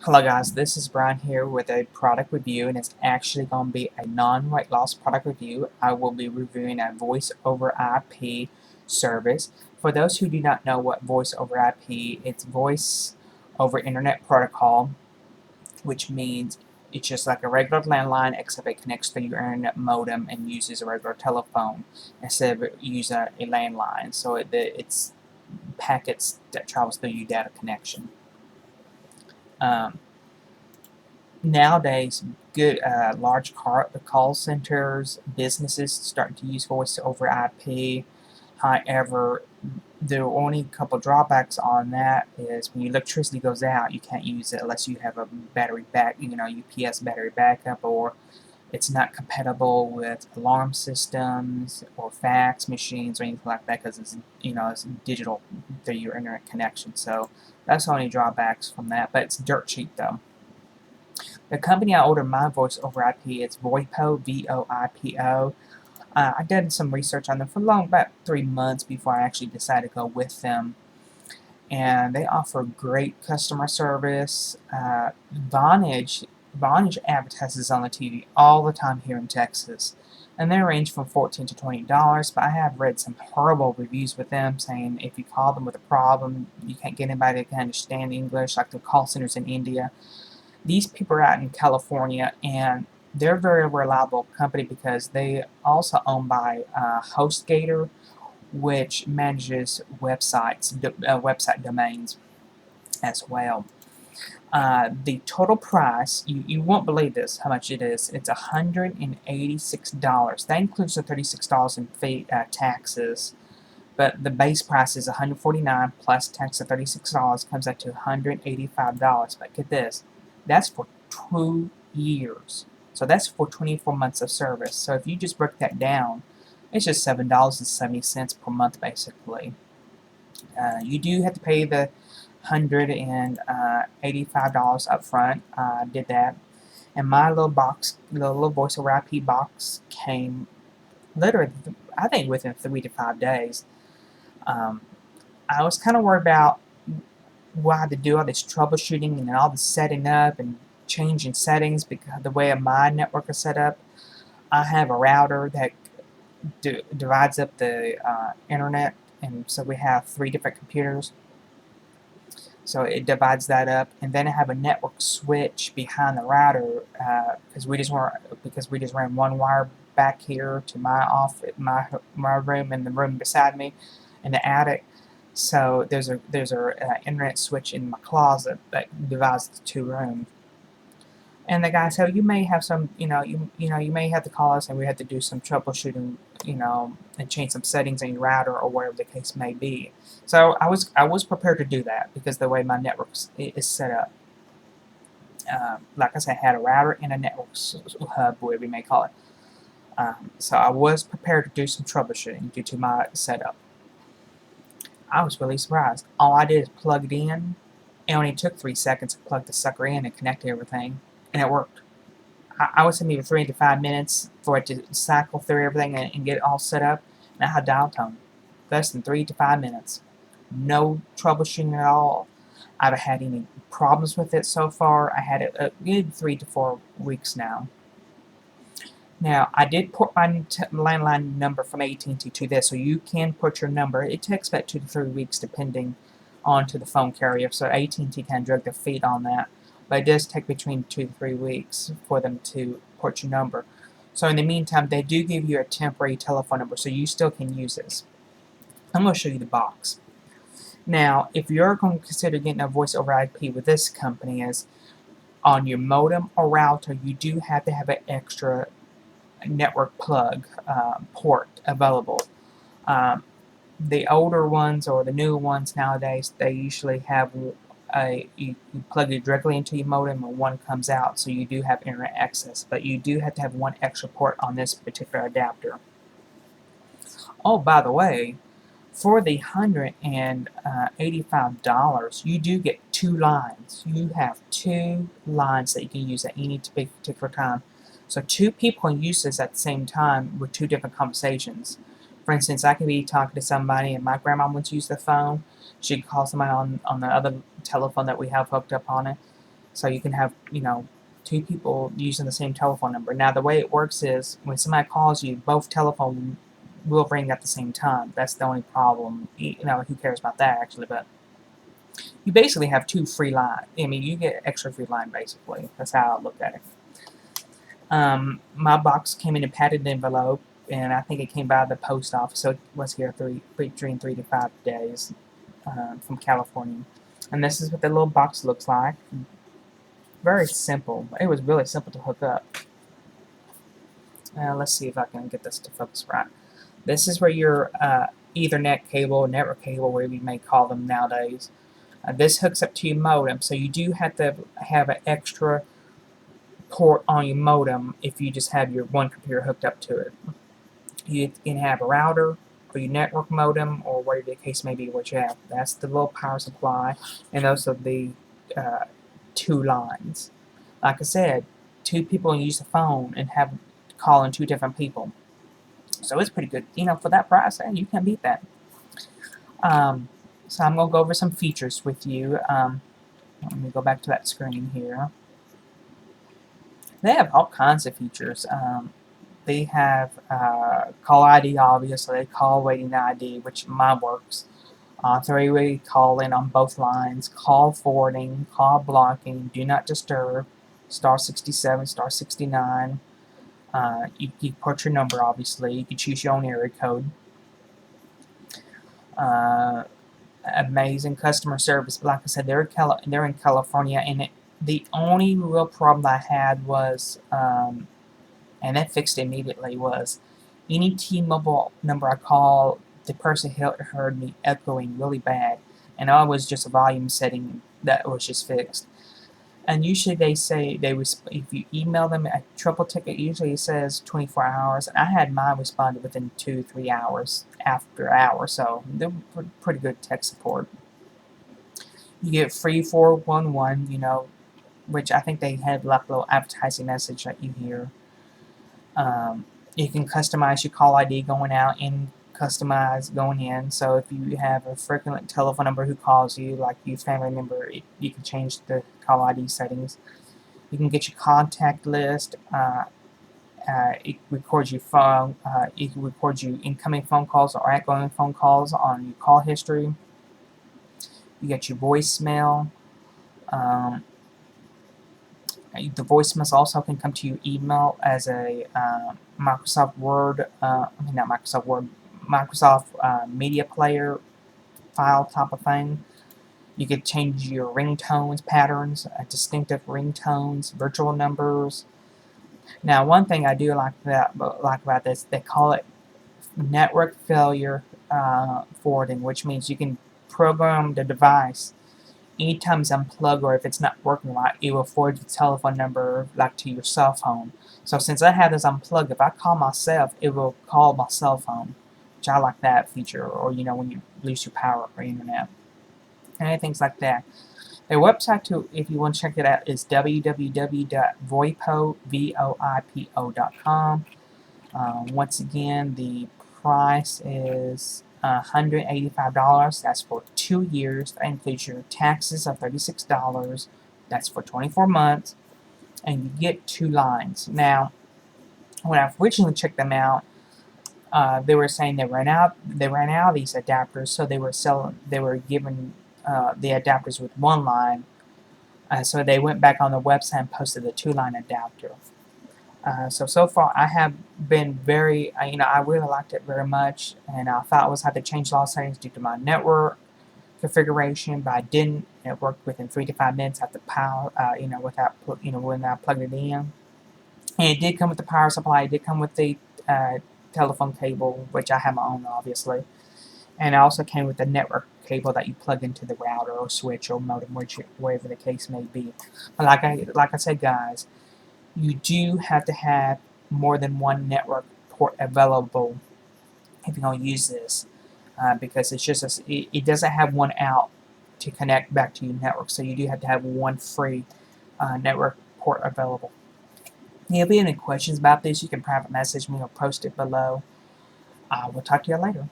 Hello guys, this is Brian here with a product review, and it's actually going to be a non-weight loss product review. I will be reviewing a voice over IP service. For those who do not know what voice over IP, it's voice over internet protocol, which means it's just like a regular landline except it connects to your internet modem and uses a regular telephone instead of using a landline. So it's packets that travels through your data connection. Nowadays, good large call centers, businesses starting to use voice over IP. However, the only couple drawbacks on that is when electricity goes out, you can't use it unless you have a battery UPS battery backup, or it's not compatible with alarm systems or fax machines or anything like that because it's digital through your internet connection. So that's the only drawbacks from that, but it's dirt cheap though. The company I ordered my voice over IP is VOIPO, VOIPO. I did some research on them for about 3 months before I actually decided to go with them. And they offer great customer service. Vonage advertises on the TV all the time here in Texas. And they range from $14 to $20, but I have read some horrible reviews with them saying if you call them with a problem, you can't get anybody that can understand English, like the call centers in India. These people are out in California, and they're a very reliable company because they also owned by HostGator, which manages website domains as well. The total price, you won't believe this, how much it is. It's $186. That includes the $36 in taxes, but the base price is $149 plus tax of $36 comes out to $185. But get this, that's for 2 years. So that's for 24 months of service. So if you just break that down, it's just $7.70 per month basically. You do have to pay the $185 up front. I did that. And my little box, little voice over IP box came literally, I think within 3 to 5 days. I was kind of worried about what I had to do all this troubleshooting and all the setting up and changing settings because the way my network is set up. I have a router that divides up the internet, and so we have 3 different computers. So it divides that up, and then I have a network switch behind the router because we just ran one wire back here to my room and the room beside me in the attic. So there's a internet switch in my closet that divides the 2 rooms. And the guy said, you may have some, you may have to call us and we have to do some troubleshooting, and change some settings in your router or whatever the case may be. So I was prepared to do that because the way my network is set up. Like I said, I had a router and a network hub, whatever you may call it. So I was prepared to do some troubleshooting due to my setup. I was really surprised. All I did is plug it in. It only took 3 seconds to plug the sucker in and connect everything, and it worked. I would say maybe 3 to 5 minutes for it to cycle through everything and get it all set up, and I had dial tone. Less than 3 to 5 minutes. No troubleshooting at all. I haven't had any problems with it so far. I had it a good 3 to 4 weeks now. Now, I did port my landline number from AT&T to this, so you can put your number. It takes about 2 to 3 weeks depending onto the phone carrier, so AT&T can drag their feet on that. But it does take between 2 to 3 weeks for them to port your number. So in the meantime, they do give you a temporary telephone number, so you still can use this. I'm going to show you the box. Now, if you're going to consider getting a voice over IP with this company, is on your modem or router, you do have to have an extra network plug port available. The older ones or the newer ones nowadays, they usually have you plug it directly into your modem and one comes out, so you do have internet access, but you do have to have one extra port on this particular adapter. Oh, by the way, for the $185, you do get 2 lines. You have 2 lines that you can use at any particular time. So 2 people can use this at the same time with 2 different conversations. For instance, I could be talking to somebody and my grandma wants to use the phone. She could call somebody on the other telephone that we have hooked up on it. So you can have, two people using the same telephone number. Now the way it works is when somebody calls you, both telephone will ring at the same time. That's the only problem. Who cares about that actually? But you basically have two free lines. I mean, you get extra free line basically. That's how I look at it. My box came in a padded envelope, and I think it came by the post office, so it was here between 3 to 5 days from California. And this is what the little box looks like. Very simple. It was really simple to hook up. Let's see if I can get this to focus right. This is where your Ethernet cable, network cable, whatever you may call them nowadays. This hooks up to your modem, so you do have to have an extra port on your modem if you just have your one computer hooked up to it. You can have a router for your network modem or whatever the case may be what you have. That's the little power supply, and those are the two lines. Like I said, two people use the phone and have calling two different people. So it's pretty good. For that price, you can't beat that. So I'm going to go over some features with you. Let me go back to that screen here. They have all kinds of features. They have call ID, obviously, call waiting ID, which mine works. Three-way calling on both lines, call forwarding, call blocking, do not disturb, star 67, star 69. You put your number, obviously. You can choose your own area code. Amazing customer service. Like I said, they're in California, and the only real problem I had was, and that fixed immediately, was any T-Mobile number I call, the person heard me echoing really bad, and I was just a volume setting that was just fixed. And usually they say if you email them a triple ticket, usually it says 24 hours, and I had mine responded within 2-3 hours after hour, so they're pretty good tech support. You get free 411, which I think they have like a little advertising message that you hear. You can customize your call ID going out and customize going in. So if you have a frequent telephone number who calls you, like your family member, you can change the call ID settings. You can get your contact list. It records your phone. It can record your incoming phone calls or outgoing phone calls on your call history. You get your voicemail. The voicemails also can come to your email as a Microsoft Word, not Microsoft Word, Microsoft Media Player file type of thing. You could change your ringtones patterns, distinctive ringtones, virtual numbers. Now, one thing I do like about this, they call it network failure forwarding, which means you can program the device. Anytime it's unplugged or if it's not working right, it will forward the telephone number to your cell phone. So since I have this unplugged, if I call myself, it will call my cell phone, which I like that feature. Or when you lose your power or internet, and things like that. Their website too, if you want to check it out, is www.voipo.com. Once again, the price is $185. That's for 2 years. That includes your taxes of $36. That's for 24 months, and you get 2 lines. Now, when I originally checked them out, they were saying they ran out of these adapters, so they were giving the adapters with 1 line. So they went back on the website and posted the 2-line adapter. So far I have been very, I really liked it very much, and I thought I was had to change a lot of settings due to my network configuration, but I didn't. It worked within 3 to 5 minutes after power, when I plugged it in. And it did come with the power supply. It did come with the telephone cable, which I have my own, obviously. And it also came with the network cable that you plug into the router or switch or modem, whatever the case may be. But like I said, guys, you do have to have more than 1 network port available if you're going to use this, because it's just it doesn't have 1 out to connect back to your network, so you do have to have 1 free network port available. If you have any questions about this, you can private message me or post it below. We'll talk to you later.